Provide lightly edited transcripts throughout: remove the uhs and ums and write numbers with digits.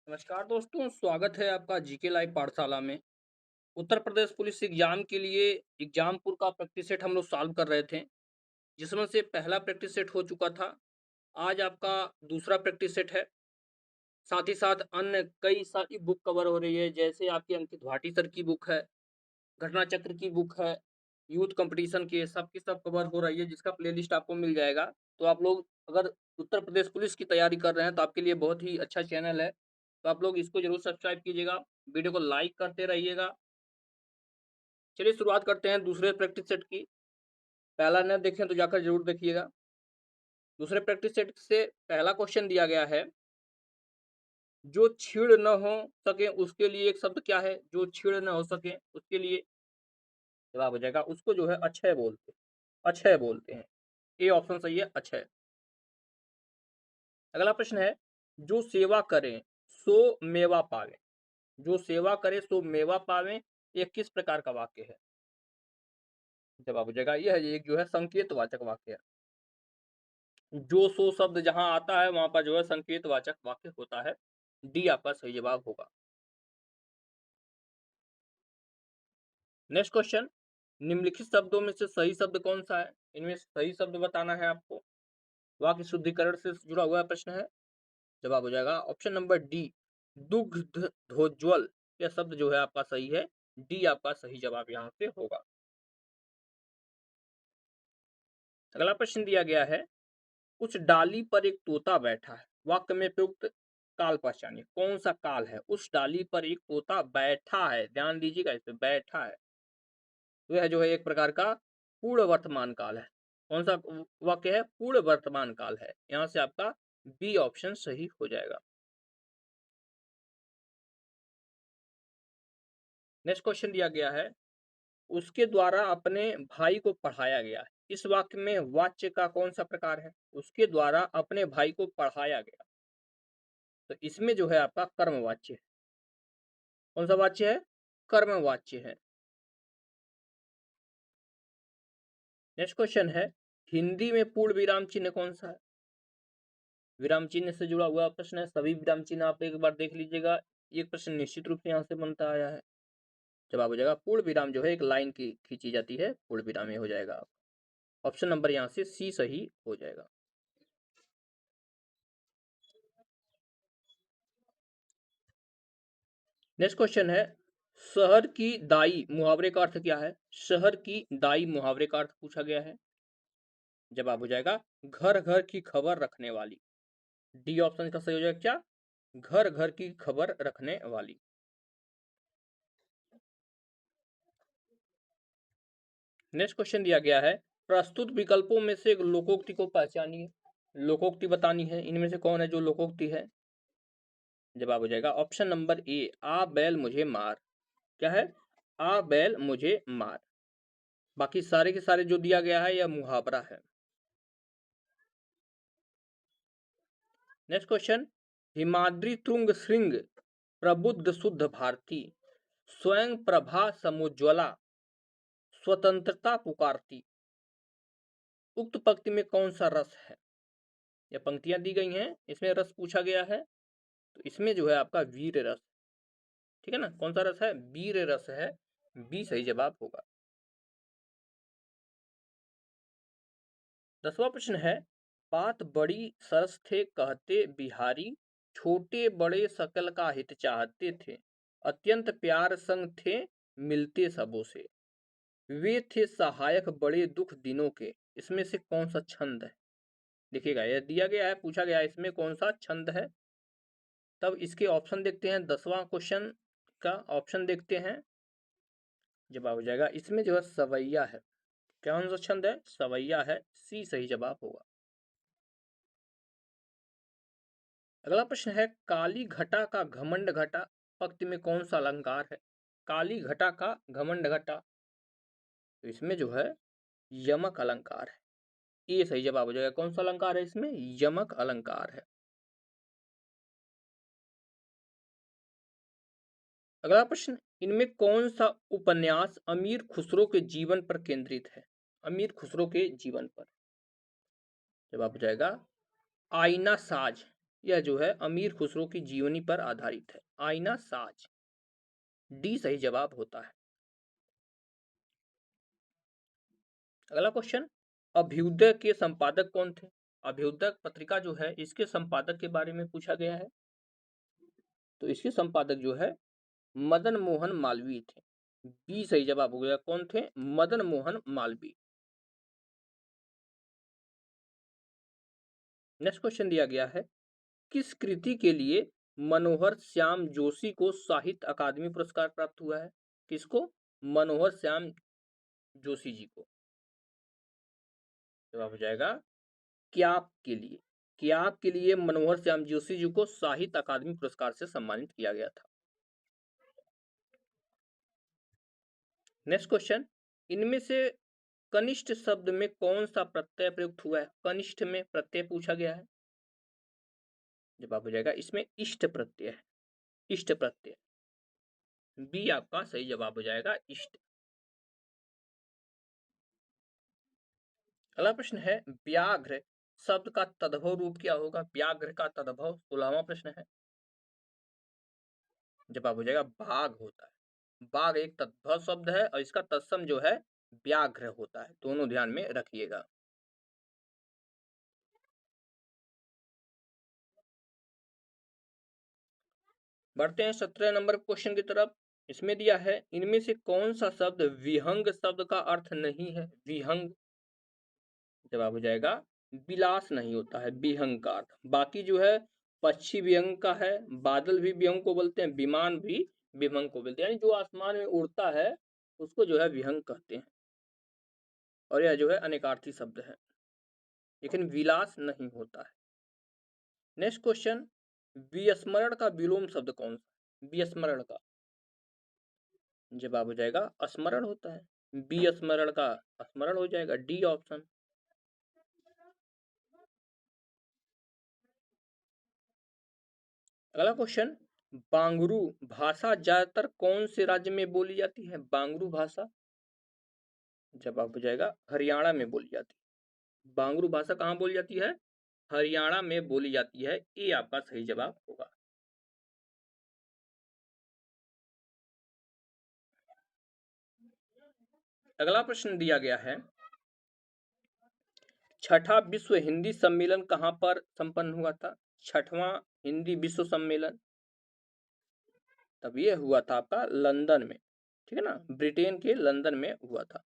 नमस्कार दोस्तों, स्वागत है आपका जीके लाइव पाठशाला में। उत्तर प्रदेश पुलिस एग्जाम के लिए एग्जामपुर का प्रैक्टिस सेट हम लोग सॉल्व कर रहे थे, जिसमें से पहला प्रैक्टिस सेट हो चुका था। आज आपका दूसरा प्रैक्टिस सेट है। साथ ही साथ अन्य कई सारी बुक कवर हो रही है, जैसे आपकी अंकित भाटी सर की बुक है, घटना चक्र की बुक है, यूथ कंपटीशन की सब की सब कवर हो रही है, जिसका प्लेलिस्ट आपको मिल जाएगा। तो आप लोग अगर उत्तर प्रदेश पुलिस की तैयारी कर रहे हैं तो आपके लिए बहुत ही अच्छा चैनल है। तो आप लोग इसको जरूर सब्सक्राइब कीजिएगा, वीडियो को लाइक करते रहिएगा। चलिए शुरुआत करते हैं दूसरे प्रैक्टिस सेट की। पहला न देखें तो जाकर जरूर देखिएगा। दूसरे प्रैक्टिस सेट से पहला क्वेश्चन दिया गया है, जो छीड़ न हो सके उसके लिए एक शब्द क्या है? जो छीड़ न हो सके उसके लिए जवाब हो जाएगा, उसको जो है अक्षय बोलते हैं। अक्षय बोलते हैं। ए ऑप्शन सही है, अक्षय। अगला प्रश्न है, जो सेवा करें सो मेवा पावे। जो सेवा करे सो मेवा पावे, ये किस प्रकार का वाक्य है? जवाब हो जाएगा, यह एक जो है संकेत वाचक वाक्य है। जो सो शब्द जहां आता है वहां पर जो है संकेत वाचक वाक्य होता है। डी आपका सही जवाब होगा। नेक्स्ट क्वेश्चन, निम्नलिखित शब्दों में से सही शब्द कौन सा है? इनमें से सही शब्द बताना है आपको। वाक्य शुद्धिकरण से जुड़ा हुआ प्रश्न है। जवाब हो जाएगा ऑप्शन नंबर डी, दुग्ध ध्वजल। यह शब्द जो है आपका सही है। डी आपका सही जवाब यहां से होगा। अगला प्रश्न दिया गया है, उस डाली पर एक तोता बैठा है। वाक्य में प्रयुक्त काल पहचानिए। कौन सा काल है? उस डाली पर एक तोता बैठा है। ध्यान दीजिएगा, इस पे बैठा है। तो यह जो है एक प्रकार का पूर्ण वर्तमान काल है। कौन सा वाक्य है? पूर्ण वर्तमान काल है। यहां से आपका बी ऑप्शन सही हो जाएगा। नेक्स्ट क्वेश्चन दिया गया है, उसके द्वारा अपने भाई को पढ़ाया गया है। इस वाक्य में वाच्य का कौन सा प्रकार है? उसके द्वारा अपने भाई को पढ़ाया गया। तो इसमें जो है आपका कर्मवाच्य है। कौन सा वाच्य है? कर्मवाच्य है। नेक्स्ट क्वेश्चन है, हिंदी में पूर्ण विराम चिन्ह कौन सा है? विराम चिन्ह से जुड़ा हुआ प्रश्न है। सभी विराम चिन्ह आप एक बार देख लीजिएगा। एक प्रश्न निश्चित रूप से यहाँ से बनता आया है। जवाब हो जाएगा पूर्ण विराम जो है एक लाइन की खींची जाती है, पूर्ण विराम ये हो जाएगा। ऑप्शन नंबर यहाँ से सी सही हो जाएगा। नेक्स्ट क्वेश्चन है, शहर की दाई मुहावरे का अर्थ क्या है? शहर की दाई मुहावरे का अर्थ पूछा गया है। जवाब हो जाएगा घर घर की खबर रखने वाली। डी ऑप्शन का सही हो जाएगा क्या? घर घर की खबर रखने वाली। नेक्स्ट क्वेश्चन दिया गया है, प्रस्तुत विकल्पों में से एक लोकोक्ति को पहचानिए। लोकोक्ति बतानी है, इनमें से कौन है जो लोकोक्ति है? जवाब हो जाएगा ऑप्शन नंबर ए, आ बैल मुझे मार। क्या है? आ बैल मुझे मार। बाकी सारे के सारे जो दिया गया है यह मुहावरा है। नेक्स्ट क्वेश्चन, हिमाद्री तुंग श्रृंग प्रबुद्ध शुद्ध भारती, स्वयं प्रभा समुज्वला, स्वतंत्रता पुकारती। उक्त पंक्ति में कौन सा रस है? यह पंक्तियां दी गई हैं, इसमें रस पूछा गया है। तो इसमें जो है आपका वीर रस। ठीक है ना? कौन सा रस है? वीर रस है। बी सही जवाब होगा। 10वां प्रश्न है, बात बड़ी सरस थे कहते बिहारी, छोटे बड़े सकल का हित चाहते थे, अत्यंत प्यार संग थे मिलते सबों से, वे थे सहायक बड़े दुख दिनों के। इसमें से कौन सा छंद है? देखिएगा, यह दिया गया है, पूछा गया है इसमें कौन सा छंद है। तब इसके ऑप्शन देखते हैं। 10वां क्वेश्चन का ऑप्शन देखते हैं। जवाब हो जाएगा इसमें जो है सवैया है। कौन सा छंद है? सवैया है। सी सही जवाब होगा। अगला प्रश्न है, काली घटा का घमंड घटा पंक्ति में कौन सा अलंकार है? काली घटा का घमंड घटा, तो इसमें जो है यमक अलंकार है। ये सही जवाब हो जाएगा। कौन सा अलंकार है इसमें? यमक अलंकार है। अगला प्रश्न, इनमें कौन सा उपन्यास अमीर खुसरो के जीवन पर केंद्रित है? अमीर खुसरो के जीवन पर। जवाब हो जाएगा आईना साज। यह जो है अमीर खुसरो की जीवनी पर आधारित है। आईना साज, डी सही जवाब होता है। अगला क्वेश्चन, अभ्युदय के संपादक कौन थे? अभ्युदय पत्रिका जो है इसके संपादक के बारे में पूछा गया है। तो इसके संपादक जो है मदन मोहन मालवीय थे। बी सही जवाब हो गया। कौन थे? मदन मोहन मालवीय। नेक्स्ट क्वेश्चन दिया गया है, किस कृति के लिए मनोहर श्याम जोशी को साहित्य अकादमी पुरस्कार प्राप्त हुआ है? किसको? मनोहर श्याम जोशी जी को। जवाब हो जाएगा क्याप के लिए। क्याप के लिए मनोहर श्याम जोशी जी को साहित्य अकादमी पुरस्कार से सम्मानित किया गया था। नेक्स्ट क्वेश्चन, इनमें से कनिष्ठ शब्द में कौन सा प्रत्यय प्रयुक्त हुआ है? कनिष्ठ में प्रत्यय पूछा गया है। जवाब हो जाएगा इसमें इष्ट प्रत्यय है। इष्ट प्रत्यय, बी आपका सही जवाब हो जाएगा, इष्ट। अगला प्रश्न है, व्याघ्र शब्द का तद्भव रूप क्या होगा? व्याघ्र का तद्भव 16वां प्रश्न है। जवाब हो जाएगा बाघ होता है। बाघ एक तद्भव शब्द है और इसका तत्सम जो है व्याघ्र होता है। दोनों ध्यान में रखिएगा। बढ़ते हैं 17 नंबर क्वेश्चन की तरफ। इसमें दिया है, इनमें से कौन सा शब्द विहंग शब्द का अर्थ नहीं है? विहंग, जवाब हो जाएगा विलास नहीं होता है विहंग का अर्थ। बाकी जो है पक्षी विहंग का है, बादल भी विहंग को बोलते हैं, विमान भी विहंग को बोलते हैं, यानी जो आसमान में उड़ता है उसको जो है विहंग कहते हैं। और यह जो है अनेकार्थी शब्द है, लेकिन विलास नहीं होता है। नेक्स्ट क्वेश्चन, विस्मरण का विलोम शब्द कौन सा? विस्मरण का, जवाब हो जाएगा स्मरण होता है। विस्मरण का स्मरण हो जाएगा, डी ऑप्शन। अगला क्वेश्चन, बांगरू भाषा ज्यादातर कौन से राज्य में बोली जाती है? बांगरू भाषा, जवाब हो जाएगा हरियाणा में बोली जाती है। बांगरू भाषा कहाँ बोली जाती है? हरियाणा में बोली जाती है। ये आपका सही जवाब होगा। अगला प्रश्न दिया गया है, छठा विश्व हिंदी सम्मेलन कहाँ पर संपन्न हुआ था? छठवां हिंदी विश्व सम्मेलन, तब ये हुआ था आपका लंदन में, ठीक है ना, ब्रिटेन के लंदन में हुआ था।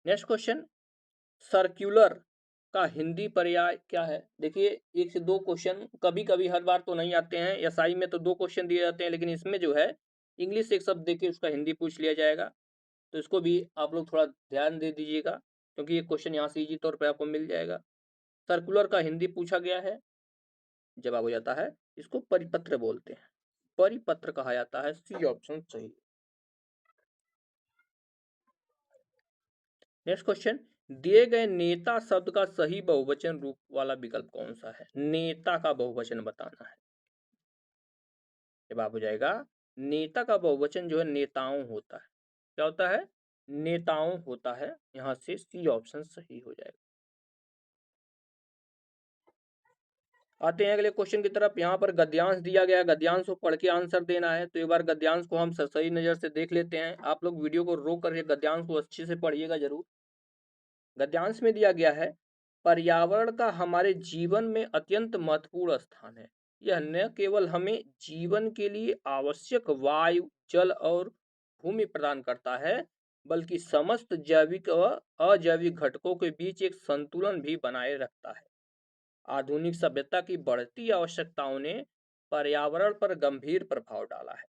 नेक्स्ट क्वेश्चन, सर्कुलर का हिंदी पर्याय क्या है? देखिए, एक से दो क्वेश्चन कभी कभी, हर बार तो नहीं आते हैं। एसआई में तो दो क्वेश्चन दिए जाते हैं, लेकिन इसमें जो है इंग्लिश एक शब्द देके उसका हिंदी पूछ लिया जाएगा। तो इसको भी आप लोग थोड़ा ध्यान दे दीजिएगा, क्योंकि ये क्वेश्चन यहाँ से इजी तौर पर आपको मिल जाएगा। सर्कुलर का हिंदी पूछा गया है, जवाब हो जाता है इसको परिपत्र बोलते हैं। परिपत्र कहा जाता है, सी ऑप्शन सही। नेक्स्ट क्वेश्चन, दिए गए नेता शब्द का सही बहुवचन रूप वाला विकल्प कौन सा है? नेता का बहुवचन बताना है। जवाब हो जाएगा नेता का बहुवचन जो है नेताओं होता है। क्या होता है? नेताओं होता है। यहां से सी ऑप्शन सही हो जाएगा। आते हैं अगले क्वेश्चन की तरफ। यहाँ पर गद्यांश दिया गया है, गद्यांश को पढ़ के आंसर देना है। तो एक बार गद्यांश को हम सही नजर से देख लेते हैं। आप लोग वीडियो को रोक करके गद्यांश को अच्छे से पढ़िएगा जरूर। गद्यांश में दिया गया है, पर्यावरण का हमारे जीवन में अत्यंत महत्वपूर्ण स्थान है। यह न केवल हमें जीवन के लिए आवश्यक वायु, जल और भूमि प्रदान करता है, बल्कि समस्त जैविक व अजैविक घटकों के बीच एक संतुलन भी बनाए रखता है। आधुनिक सभ्यता की बढ़ती आवश्यकताओं ने पर्यावरण पर गंभीर प्रभाव डाला है।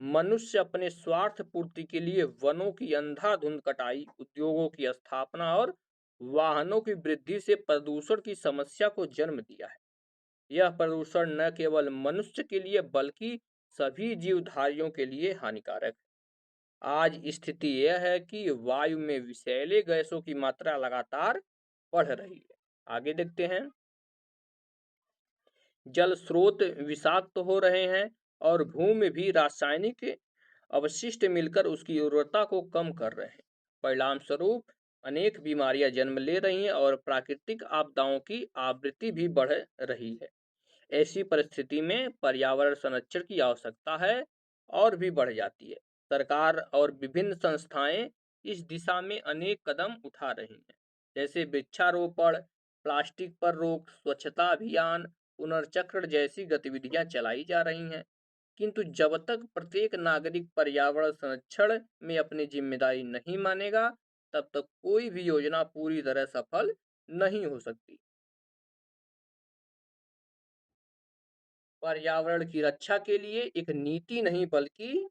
मनुष्य अपने स्वार्थ पूर्ति के लिए वनों की अंधाधुंध कटाई, उद्योगों की स्थापना और वाहनों की वृद्धि से प्रदूषण की समस्या को जन्म दिया है। यह प्रदूषण न केवल मनुष्य के लिए बल्कि सभी जीवधारियों के लिए हानिकारक है। आज स्थिति यह है कि वायु में विषैले गैसों की मात्रा लगातार बढ़ रही है। आगे देखते हैं, जल स्रोत विषाक्त हो रहे हैं और भूमि भी रासायनिक अवशिष्ट मिलकर उसकी उर्वरता को कम कर रहे हैं। परिणाम स्वरूप अनेक बीमारियां जन्म ले रही हैं और प्राकृतिक आपदाओं की आवृत्ति भी बढ़ रही है। ऐसी परिस्थिति में पर्यावरण संरक्षण की आवश्यकता है और भी बढ़ जाती है। सरकार और विभिन्न संस्थाएं इस दिशा में अनेक कदम उठा रही हैं, जैसे वृक्षारोपण, प्लास्टिक पर रोक, स्वच्छता अभियान, पुनर्चक्र जैसी गतिविधियां चलाई जा रही हैं। किंतु जब तक प्रत्येक नागरिक पर्यावरण संरक्षण में अपनी जिम्मेदारी नहीं मानेगा, तब तक कोई भी योजना पूरी तरह सफल नहीं हो सकती। पर्यावरण की रक्षा के लिए एक नीति नहीं बल्कि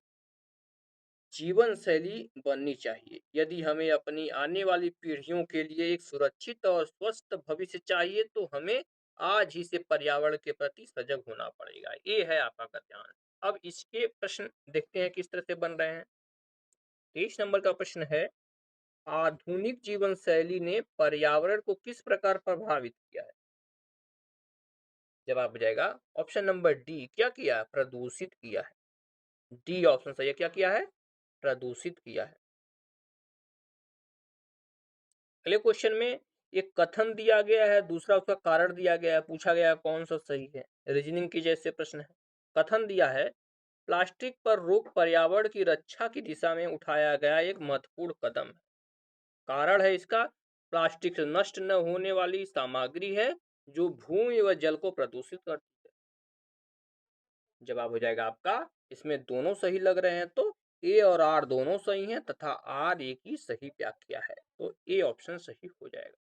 जीवन शैली बननी चाहिए। यदि हमें अपनी आने वाली पीढ़ियों के लिए एक सुरक्षित और स्वस्थ भविष्य चाहिए, तो हमें आज ही से पर्यावरण के प्रति सजग होना पड़ेगा। ये है आपका कल्याण। अब इसके प्रश्न देखते हैं किस तरह से बन रहे हैं। 23 नंबर का प्रश्न है, आधुनिक जीवन शैली ने पर्यावरण को किस प्रकार प्रभावित किया है? जवाब हो जाएगा ऑप्शन नंबर डी, क्या किया है? प्रदूषित किया है। डी ऑप्शन सही है, क्या किया है? प्रदूषित किया है। अगले क्वेश्चन में एक कथन दिया गया है, दूसरा उसका कारण दिया गया है, पूछा गया है कौन सा सही है। रीजनिंग की जैसे प्रश्न है। कथन दिया है, प्लास्टिक पर रोक पर्यावरण की रक्षा की दिशा में उठाया गया एक महत्वपूर्ण कदम है। कारण है इसका, प्लास्टिक से नष्ट न होने वाली सामग्री है जो भूमि व जल को प्रदूषित करती है। जवाब हो जाएगा आपका, इसमें दोनों सही लग रहे हैं, तो ए और आर दोनों सही हैं तथा आर ए की सही व्याख्या है, तो ए ऑप्शन सही हो जाएगा।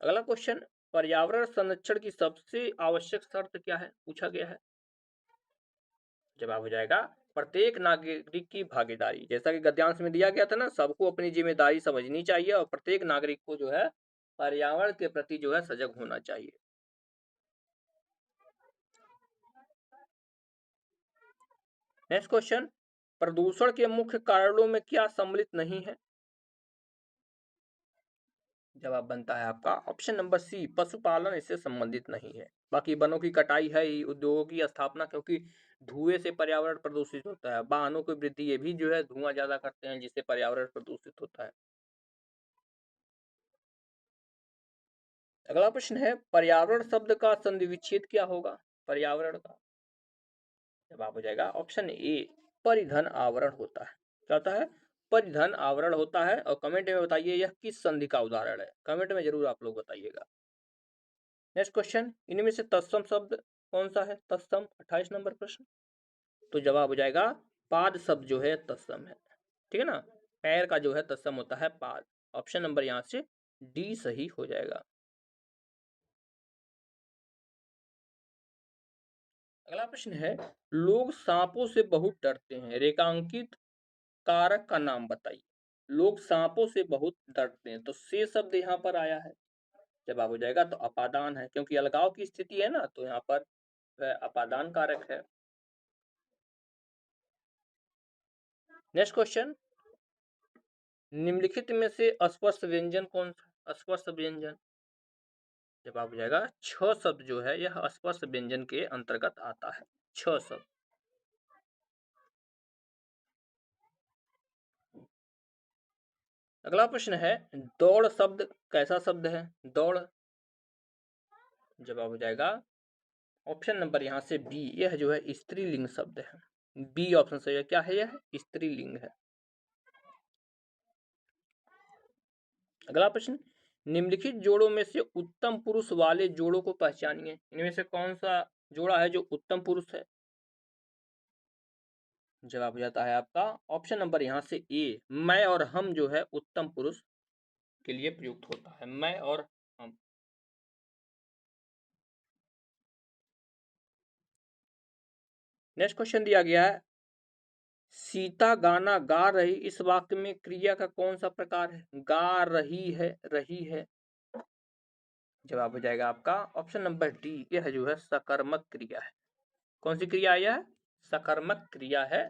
अगला क्वेश्चन, पर्यावरण संरक्षण की सबसे आवश्यक शर्त क्या है, पूछा गया है। जवाब हो जाएगा प्रत्येक नागरिक की भागीदारी। जैसा कि गद्यांश में दिया गया था ना, सबको अपनी जिम्मेदारी समझनी चाहिए और प्रत्येक नागरिक को जो है पर्यावरण के प्रति जो है सजग होना चाहिए। नेक्स्ट क्वेश्चन, प्रदूषण के मुख्य कारणों में क्या सम्मिलित नहीं है? जवाब बनता है आपका ऑप्शन नंबर सी, पशुपालन इससे संबंधित नहीं है। बाकी वनों की कटाई है ही, उद्योगों की स्थापना, क्योंकि धुएं से पर्यावरण प्रदूषित होता है, वाहनों की वृद्धि, ये भी जो है धुआं ज्यादा करते हैं जिससे पर्यावरण प्रदूषित होता है। अगला प्रश्न है, पर्यावरण शब्द का संधि विच्छेद क्या होगा पर्यावरण का? जवाब हो जाएगा ऑप्शन ए, परिधन आवरण होता है। क्या होता है? परिधन आवरण होता है। और कमेंट में बताइए यह किस संधि का उदाहरण है, कमेंट में जरूर आप लोग बताइएगा। नेक्स्ट क्वेश्चन, इनमें से तत्सम शब्द कौन सा है? तत्सम 28 नंबर प्रश्न। तो जवाब हो जाएगा पाद शब्द जो है तत्सम है। ठीक है ना, पैर का जो है तत्सम होता है पाद। ऑप्शन नंबर यहाँ से डी सही हो जाएगा। अगला प्रश्न है, लोग सांपों से बहुत डरते हैं, रेखांकित कारक का नाम बताइए। लोग सांपों से बहुत डरते हैं, तो से शब्द यहाँ पर आया है। जवाब हो जाएगा तो अपादान है, क्योंकि अलगाव की स्थिति है ना, तो यहाँ पर वह अपादान कारक है। नेक्स्ट क्वेश्चन, निम्नलिखित में से अस्पष्ट व्यंजन कौन सा? अस्पष्ट व्यंजन, जवाब हो जाएगा छ शब्द जो है यह अस्पष्ट व्यंजन के अंतर्गत आता है। छ शब्द। अगला प्रश्न है, दौड़ शब्द कैसा शब्द है? दौड़, जवाब हो जाएगा ऑप्शन नंबर यहाँ से बी, यह जो है स्त्रीलिंग शब्द है। बी ऑप्शन सही है, क्या है? यह स्त्रीलिंग है। अगला प्रश्न, निम्नलिखित जोड़ों में से उत्तम पुरुष वाले जोड़ों को पहचानिए। इनमें से कौन सा जोड़ा है जो उत्तम पुरुष है? जवाब हो जाता है आपका ऑप्शन नंबर यहाँ से ए, मैं और हम जो है उत्तम पुरुष के लिए प्रयुक्त होता है। मैं और हम। नेक्स्ट क्वेश्चन दिया गया है, सीता गाना गा रही, इस वाक्य में क्रिया का कौन सा प्रकार है? गा रही है, रही है। जवाब हो जाएगा आपका ऑप्शन नंबर डी, यह जो है सकर्मक क्रिया है। कौन सी क्रिया है यह? सकर्मक क्रिया है।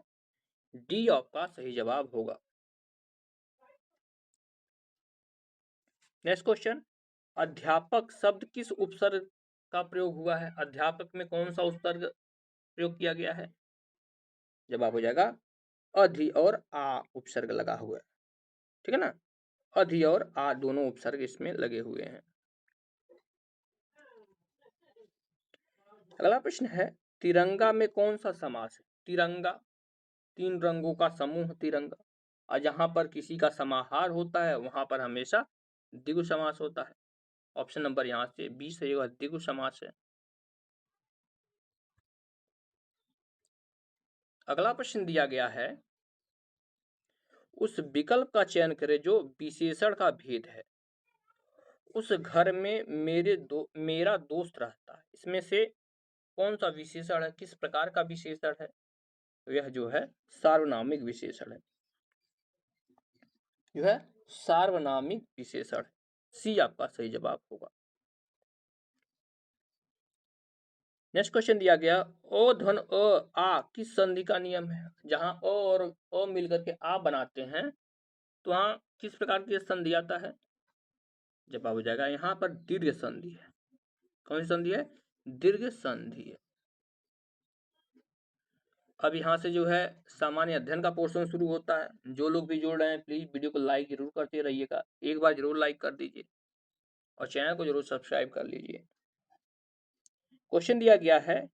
डी आपका सही जवाब होगा। नेक्स्ट क्वेश्चन, अध्यापक शब्द किस उपसर्ग का प्रयोग हुआ है? अध्यापक में कौन सा उपसर्ग प्रयोग किया गया है? जवाब हो जाएगा अधि और आ उपसर्ग लगा हुआ है, ठीक है ना। अधि और आ दोनों उपसर्ग इसमें लगे हुए हैं। अगला प्रश्न है, तिरंगा में कौन सा समास है? तिरंगा, तीन रंगों का समूह तिरंगा, और जहां पर किसी का समाहार होता है वहां पर हमेशा द्विगु समास होता है। ऑप्शन नंबर यहाँ से 20 सही होगा, द्विगु समास है। अगला प्रश्न दिया गया है, उस विकल्प का चयन करें जो विशेषण का भेद है। उस घर में मेरा दोस्त रहता है, इसमें से कौन सा विशेषण है, किस प्रकार का विशेषण है? यह जो है सार्वनामिक विशेषण है, जो है सार्वनामिक विशेषण। सी आपका सही जवाब होगा। नेक्स्ट क्वेश्चन दिया गया, अ धन अ आ किस संधि का नियम है? जहां अ और अ मिलकर के आ बनाते हैं तो वहां किस प्रकार की संधि आता है? जवाब हो जाएगा यहाँ पर दीर्घ संधि है। कौन सी संधि है? दीर्घ संधि है। अब यहाँ से जो है सामान्य अध्ययन का पोर्शन शुरू होता है। जो लोग भी जुड़ रहे हैं प्लीज वीडियो को लाइक जरूर करते रहिएगा, एक बार जरूर लाइक कर दीजिए और चैनल को जरूर सब्सक्राइब कर लीजिए। क्वेश्चन दिया गया है,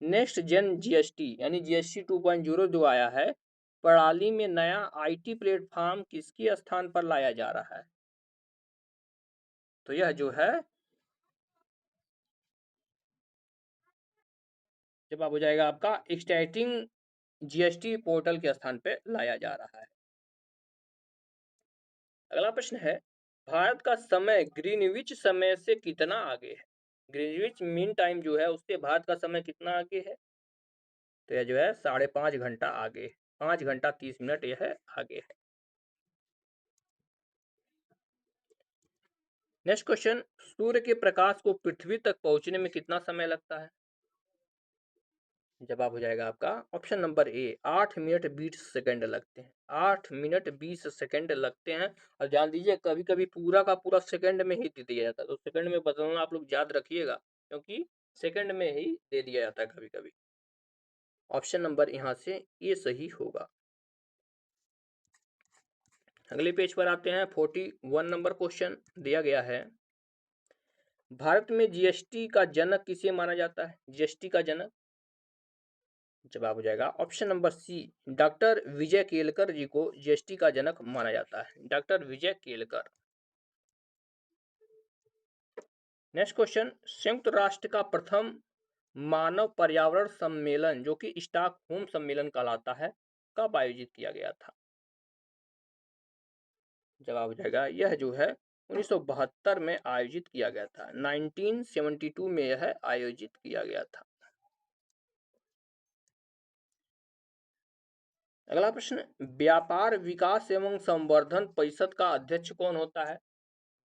नेक्स्ट जेन जीएसटी यानी जीएसटी 2.0 जो आया है, प्रणाली में नया आईटी प्लेटफॉर्म किसके स्थान पर लाया जा रहा है? तो यह जो है जवाब हो जाएगा आपका एक्सटेटिंग जीएसटी पोर्टल के स्थान पर लाया जा रहा है। अगला प्रश्न है, भारत का समय ग्रीनविच समय से कितना आगे है? ग्रीनविच मीन टाइम जो है उससे भारत का समय कितना आगे है? तो यह जो है 5.5 घंटा आगे, 5 घंटा 30 मिनट यह आगे है। नेक्स्ट क्वेश्चन, सूर्य के प्रकाश को पृथ्वी तक पहुंचने में कितना समय लगता है? जवाब हो जाएगा आपका option number A 8 minute 20 second लगते हैं। 8 मिनट 20 सेकंड लगते हैं। और ध्यान दीजिए कभी कभी पूरा का पूरा सेकंड में ही दे दिया जाता है, तो सेकंड में बदलना आप लोग याद रखिएगा क्योंकि सेकंड में ही दे दिया जाता है कभी कभी। ऑप्शन नंबर यहाँ से ये सही होगा। अगले पेज पर आते हैं, 41 नंबर क्वेश्चन दिया गया है, भारत में जीएसटी का जनक किसे माना जाता है? जीएसटी का जनक, जवाब हो जाएगा ऑप्शन नंबर सी डॉक्टर विजय केलकर जी को जीएसटी का जनक माना जाता है, डॉक्टर विजय केलकर। नेक्स्ट क्वेश्चन, संयुक्त राष्ट्र का प्रथम मानव पर्यावरण सम्मेलन जो कि स्टॉकहोम सम्मेलन कहलाता है, कब आयोजित किया गया था? जवाब हो जाएगा यह जो है 1972 में आयोजित किया गया था, 1972 में यह आयोजित किया गया था। अगला प्रश्न, व्यापार विकास एवं संवर्धन परिषद का अध्यक्ष कौन होता है?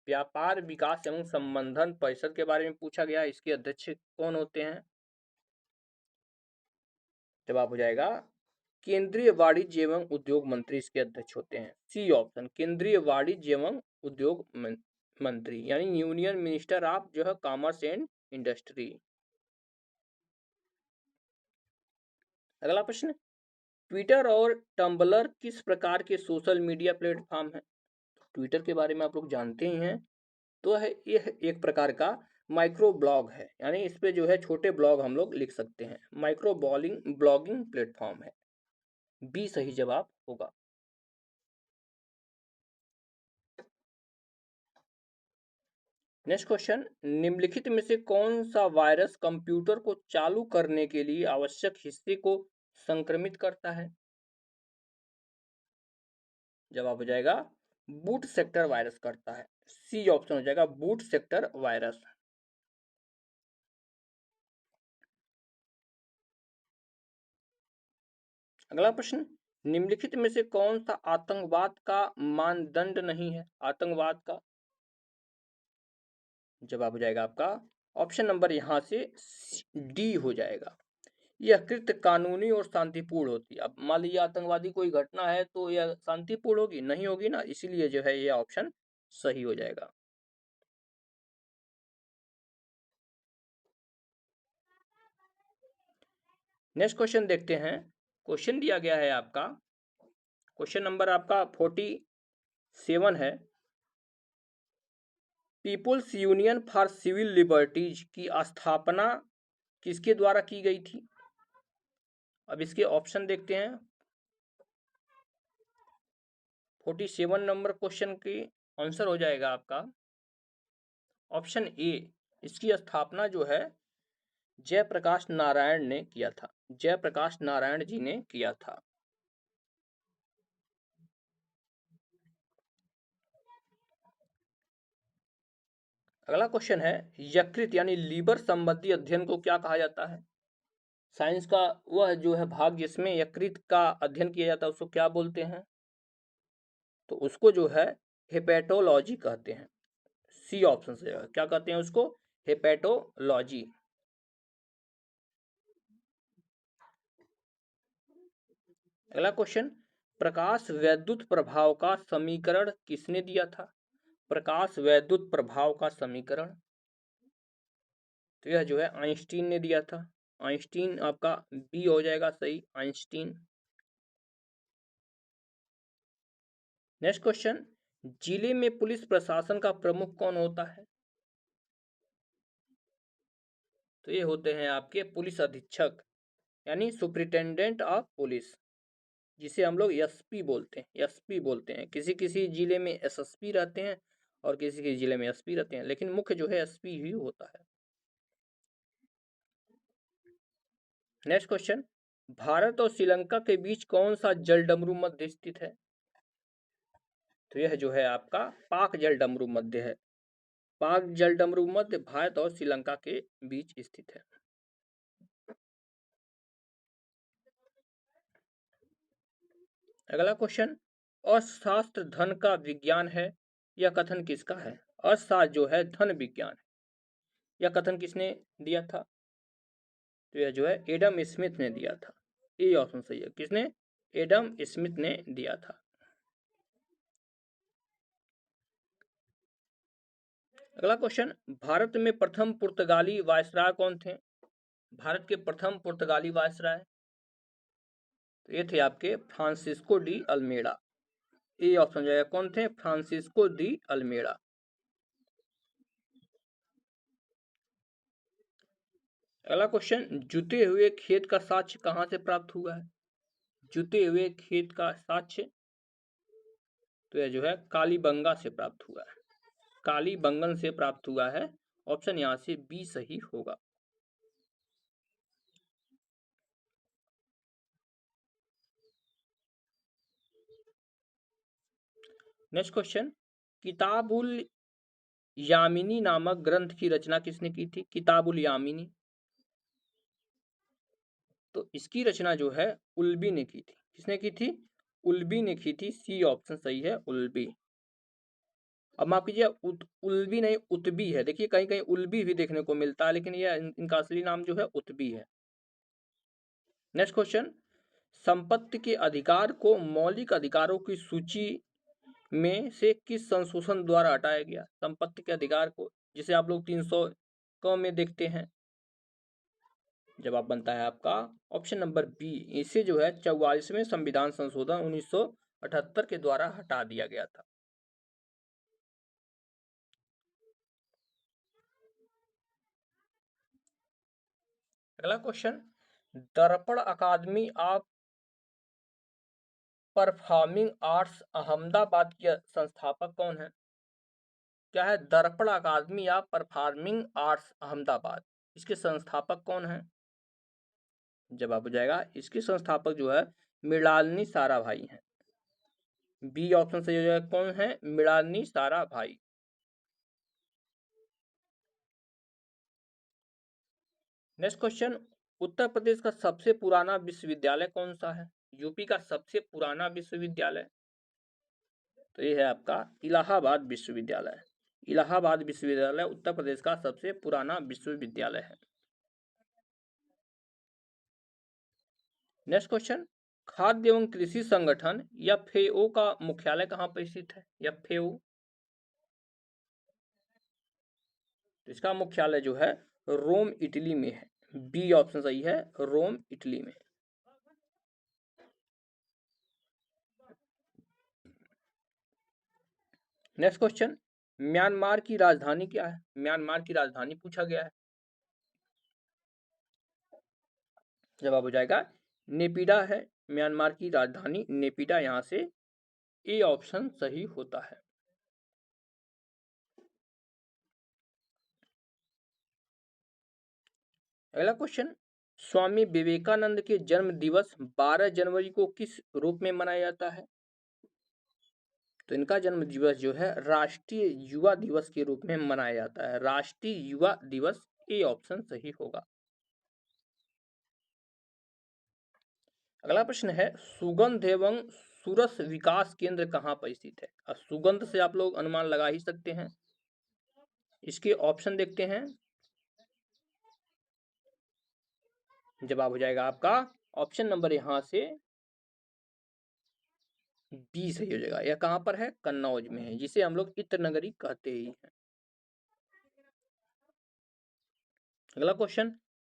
व्यापार विकास एवं संवर्धन परिषद के बारे में पूछा गया, इसके अध्यक्ष कौन होते हैं? जवाब हो जाएगा केंद्रीय वाणिज्य एवं उद्योग मंत्री इसके अध्यक्ष होते हैं। सी ऑप्शन, केंद्रीय वाणिज्य एवं उद्योग मंत्री यानी यूनियन मिनिस्टर ऑफ जो है कॉमर्स एंड इंडस्ट्री। अगला प्रश्न, ट्विटर और टम्बलर किस प्रकार के सोशल मीडिया प्लेटफॉर्म है? ट्विटर के बारे में आप लोग जानते ही हैं, तो है यह एक प्रकार का माइक्रो ब्लॉग है, यानी इस पे जो है छोटे ब्लॉग हम लोग लिख सकते हैं, माइक्रो ब्लॉगिंग प्लेटफॉर्म है। बी सही जवाब होगा। नेक्स्ट क्वेश्चन, निम्नलिखित में से कौन सा वायरस कंप्यूटर को चालू करने के लिए आवश्यक हिस्से को संक्रमित करता है? जवाब हो जाएगा बूट सेक्टर वायरस करता है। सी ऑप्शन हो जाएगा बूट सेक्टर वायरस। अगला प्रश्न, निम्नलिखित में से कौन सा आतंकवाद का मानदंड नहीं है? आतंकवाद का, जवाब हो जाएगा आपका ऑप्शन नंबर यहाँ से डी हो जाएगा, यह कृत्य कानूनी और शांतिपूर्ण होती है। अब मान लीजिए आतंकवादी कोई घटना है तो यह शांतिपूर्ण होगी, नहीं होगी ना, इसीलिए जो है यह ऑप्शन सही हो जाएगा। नेक्स्ट क्वेश्चन देखते हैं, क्वेश्चन दिया गया है आपका, क्वेश्चन नंबर आपका 47 है, people's union for civil liberties की स्थापना किसके द्वारा की गई थी? अब इसके ऑप्शन देखते हैं। 47 नंबर क्वेश्चन की आंसर हो जाएगा आपका ऑप्शन ए। इसकी स्थापना जो है जयप्रकाश नारायण ने किया था, जयप्रकाश नारायण जी ने किया था। अगला क्वेश्चन है, यकृत यानी लीवर संबंधी अध्ययन को क्या कहा जाता है? साइंस का वह जो है भाग जिसमें यकृत का अध्ययन किया जाता है उसको क्या बोलते हैं? तो उसको जो है हेपेटोलॉजी कहते हैं। सी ऑप्शन से क्या कहते हैं उसको? हेपेटोलॉजी। अगला क्वेश्चन, प्रकाश वैद्युत प्रभाव का समीकरण किसने दिया था? प्रकाश वैद्युत प्रभाव का समीकरण तो यह जो है आइंस्टीन ने दिया था। आइंस्टीन आपका बी हो जाएगा सही, आइंस्टीन। नेक्स्ट क्वेश्चन, जिले में पुलिस प्रशासन का प्रमुख कौन होता है? तो ये होते हैं आपके पुलिस अधीक्षक यानी सुप्रिटेंडेंट ऑफ पुलिस, जिसे हम लोग एसपी बोलते हैं, एसपी बोलते हैं। किसी किसी जिले में एसएसपी रहते हैं और किसी किसी जिले में एसपी रहते हैं, लेकिन मुख्य जो है एसपी ही होता है। नेक्स्ट क्वेश्चन, भारत और श्रीलंका के बीच कौन सा जलडमरू मध्य स्थित है? तो यह जो है आपका पाक जलडमरू मध्य है। पाक जलडमरू मध्य भारत और श्रीलंका के बीच स्थित है। अगला क्वेश्चन, अर्थशास्त्र धन का विज्ञान है, यह कथन किसका है? अर्थशास्त्र जो है धन विज्ञान है, यह कथन किसने दिया था? तो यह जो है एडम स्मिथ ने दिया था। ए ऑप्शन सही है। किसने? एडम स्मिथ ने दिया था। अगला क्वेश्चन, भारत में प्रथम पुर्तगाली वायसराय कौन थे? भारत के प्रथम पुर्तगाली वायसराय तो ये थे आपके Francisco de Almeida. A option जाएगा। कौन थे? Francisco de Almeida. अगला क्वेश्चन, जुते हुए खेत का साक्ष्य कहां से प्राप्त हुआ है? जुते हुए खेत का साक्ष्य तो यह जो है कालीबंगा से प्राप्त हुआ है, कालीबंगन से प्राप्त हुआ है। ऑप्शन यहां से बी सही होगा। नेक्स्ट क्वेश्चन, किताबुल यामिनी नामक ग्रंथ की रचना किसने की थी? किताबुल यामिनी तो इसकी रचना जो है उल्बी ने की थी। किसने की थी? उल्बी ने की थी। सी ऑप्शन सही है, उल्बी। अब माफ कीजिए, उल्बी नहीं उतबी है। देखिए कहीं कहीं उल्बी भी देखने को मिलता है, लेकिन यह इनका असली नाम जो है उतबी है। नेक्स्ट क्वेश्चन, संपत्ति के अधिकार को मौलिक अधिकारों की सूची में से किस संशोधन द्वारा हटाया गया? संपत्ति के अधिकार को, जिसे आप लोग 300 में देखते हैं। जवाब बनता है आपका ऑप्शन नंबर बी। इसे जो है 44वें संविधान संशोधन 1978 के द्वारा हटा दिया गया था। अगला क्वेश्चन, दर्पण अकादमी ऑफ परफॉर्मिंग आर्ट्स अहमदाबाद के संस्थापक कौन है? क्या है? दर्पण अकादमी ऑफ परफॉर्मिंग आर्ट्स अहमदाबाद, इसके संस्थापक कौन है? जवाब हो जाएगा इसके संस्थापक जो है मृणालिनी साराभाई हैं। बी ऑप्शन सही हो जाएगा। कौन है? मृणालिनी साराभाई। नेक्स्ट क्वेश्चन, उत्तर प्रदेश का सबसे पुराना विश्वविद्यालय कौन सा है? यूपी का सबसे पुराना विश्वविद्यालय तो ये है आपका इलाहाबाद विश्वविद्यालय। इलाहाबाद विश्वविद्यालय उत्तर प्रदेश का सबसे पुराना विश्वविद्यालय है। नेक्स्ट क्वेश्चन, खाद्य एवं कृषि संगठन या एफएओ का मुख्यालय कहाँ पर स्थित है? एफएओ इसका मुख्यालय जो है रोम इटली में है। बी ऑप्शन सही है, रोम इटली में। नेक्स्ट क्वेश्चन, म्यांमार की राजधानी क्या है? म्यांमार की राजधानी पूछा गया है। जवाब हो जाएगा नेपिडा है म्यांमार की राजधानी नेपिडा, यहां से ए ऑप्शन सही होता है। अगला क्वेश्चन, स्वामी विवेकानंद के जन्म दिवस 12 जनवरी को किस रूप में मनाया जाता है? तो इनका जन्म दिवस जो है राष्ट्रीय युवा दिवस के रूप में मनाया जाता है। राष्ट्रीय युवा दिवस, ए ऑप्शन सही होगा। अगला प्रश्न है, सुगंध एवं सुरस विकास केंद्र कहाँ पर स्थित है? अब सुगंध से आप लोग अनुमान लगा ही सकते हैं। इसके ऑप्शन देखते हैं। जवाब हो जाएगा आपका ऑप्शन नंबर यहां से बी सही हो जाएगा। यह कहां पर है? कन्नौज में है, जिसे हम लोग इत्र नगरी कहते ही हैं। अगला क्वेश्चन,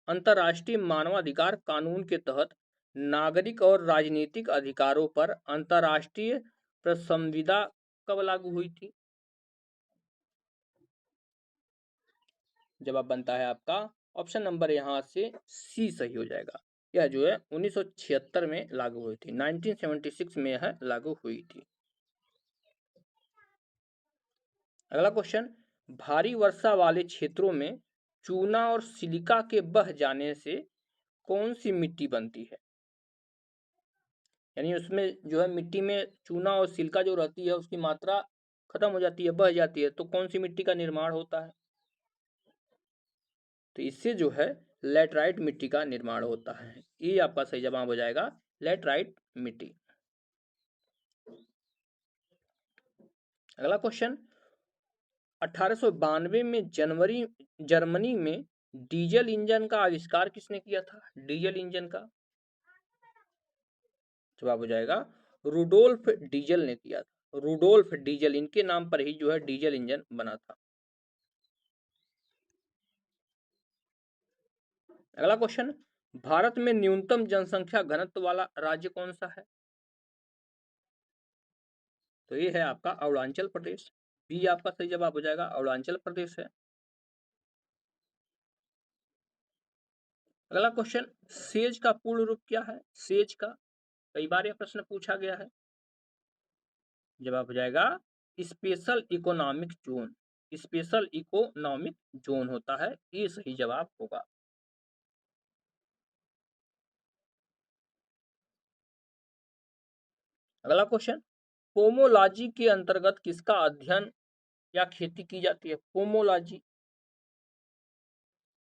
अंतर्राष्ट्रीय मानवाधिकार कानून के तहत नागरिक और राजनीतिक अधिकारों पर अंतर्राष्ट्रीय संविदा कब लागू हुई थी? जवाब बनता है आपका ऑप्शन नंबर यहां से सी सही हो जाएगा। यह जो है 1976 में लागू हुई थी, 1976 में यह लागू हुई थी। अगला क्वेश्चन, भारी वर्षा वाले क्षेत्रों में चूना और सिलिका के बह जाने से कौन सी मिट्टी बनती है? यानी उसमें जो है मिट्टी में चूना और सिलिका जो रहती है उसकी मात्रा खत्म हो जाती है, बह जाती है, तो कौन सी मिट्टी का निर्माण होता है? तो इससे जो है लेटराइट मिट्टी का निर्माण होता है। ये आपका सही जवाब हो जाएगा, लेटराइट मिट्टी। अगला क्वेश्चन, 1892 में जर्मनी में डीजल इंजन का आविष्कार किसने किया था? डीजल इंजन का जवाब हो जाएगा रुडोल्फ डीजल ने किया था। रुडोल्फ डीजल, इनके नाम पर ही जो है डीजल इंजन बना था। अगला क्वेश्चन, भारत में न्यूनतम जनसंख्या घनत्व वाला राज्य कौन सा है? तो ये है आपका अरुणाचल प्रदेश। बी आपका सही जवाब हो जाएगा, अरुणाचल प्रदेश है। अगला क्वेश्चन, सेज का पूर्ण रूप क्या है? सेज का कई बार यह प्रश्न पूछा गया है। जवाब हो जाएगा special economic zone. Special economic zone होता है, ये सही जवाब होगा। अगला क्वेश्चन, पोमोलॉजी के अंतर्गत किसका अध्ययन या खेती की जाती है? पोमोलॉजी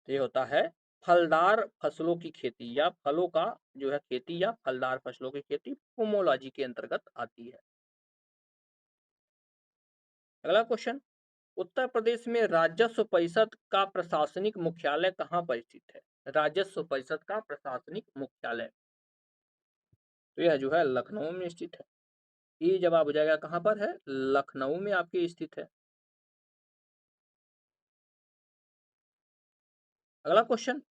ये होता है फलदार फसलों की खेती या फलों का जो है खेती या फलदार फसलों की खेती पोमोलॉजी के अंतर्गत आती है। अगला क्वेश्चन, उत्तर प्रदेश में राजस्व परिषद का प्रशासनिक मुख्यालय कहाँ पर स्थित है? राजस्व परिषद का प्रशासनिक मुख्यालय तो यह जो है लखनऊ में स्थित है। ये जवाब हो जाएगा कहाँ पर है? लखनऊ में आपके स्थित है। अगला क्वेश्चन,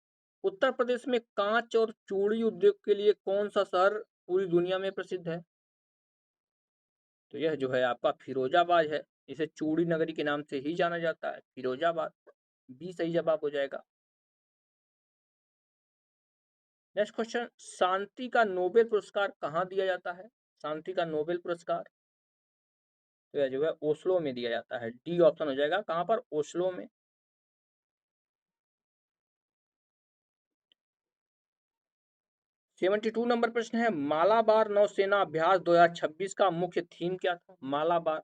उत्तर प्रदेश में कांच और चूड़ी उद्योग के लिए कौन सा शहर पूरी दुनिया में प्रसिद्ध है? तो यह जो है आपका फिरोजाबाद है। इसे चूड़ी नगरी के नाम से ही जाना जाता है, फिरोजाबाद। बी सही जवाब हो जाएगा। नेक्स्ट क्वेश्चन, शांति का नोबेल पुरस्कार कहाँ दिया जाता है? शांति का नोबेल पुरस्कार तो यह जो है ओस्लो में दिया जाता है। डी ऑप्शन हो जाएगा, कहाँ पर? ओस्लो में। 72 नंबर प्रश्न है, मालाबार नौसेना अभ्यास 2026 का मुख्य थीम क्या था? मालाबार,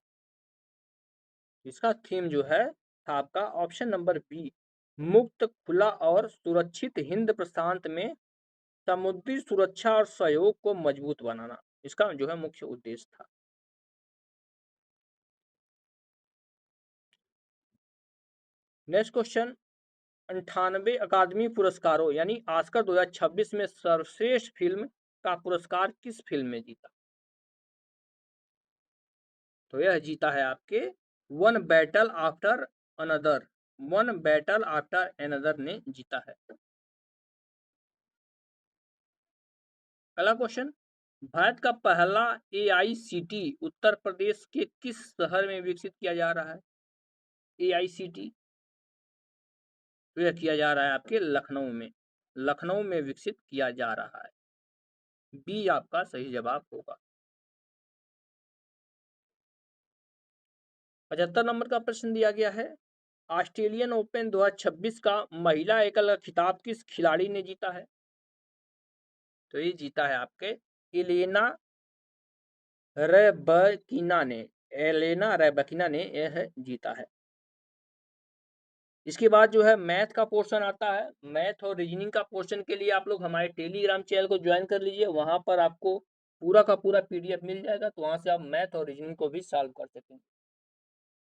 इसका थीम जो है था आपका ऑप्शन नंबर बी, मुक्त, खुला और सुरक्षित हिंद प्रशांत में समुद्री सुरक्षा और सहयोग को मजबूत बनाना, इसका जो है मुख्य उद्देश्य था। नेक्स्ट क्वेश्चन, 98 अकादमी पुरस्कारों यानी ऑस्कर 2026 में सर्वश्रेष्ठ फिल्म का पुरस्कार किस फिल्म में जीता? तो यह जीता है आपके one battle after another. One battle after another ने जीता है। अगला क्वेश्चन, भारत का पहला एआईसीटी उत्तर प्रदेश के किस शहर में विकसित किया जा रहा है? एआईसीटी तो यह किया जा रहा है आपके लखनऊ में। लखनऊ में विकसित किया जा रहा है। बी आपका सही जवाब होगा। 75 नंबर का प्रश्न दिया गया है, ऑस्ट्रेलियन ओपन 2026 का महिला एकल खिताब किस खिलाड़ी ने जीता है? तो ये जीता है आपके एलेना रैबकिना ने। एलेना रैबकिना ने यह जीता है। इसके बाद जो है मैथ का पोर्शन आता है। मैथ और रीजनिंग का पोर्शन के लिए आप लोग हमारे टेलीग्राम चैनल को ज्वाइन कर लीजिए। वहां पर आपको पूरा का पूरा पीडीएफ मिल जाएगा, तो वहां से आप मैथ और रीजनिंग को भी सॉल्व कर सकेंगे।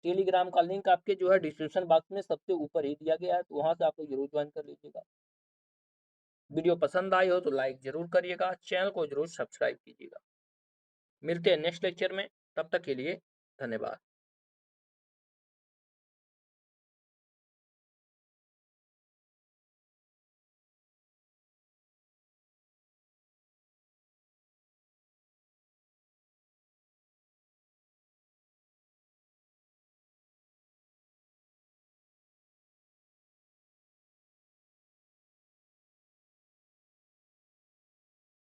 टेलीग्राम का लिंक आपके जो है डिस्क्रिप्शन बॉक्स में सबसे ऊपर ही दिया गया है, तो वहां से आप लोग जरूर ज्वाइन कर लीजिएगा। वीडियो पसंद आई हो तो लाइक जरूर करिएगा, चैनल को जरूर सब्सक्राइब कीजिएगा। मिलते हैं नेक्स्ट लेक्चर में, तब तक के लिए धन्यवाद।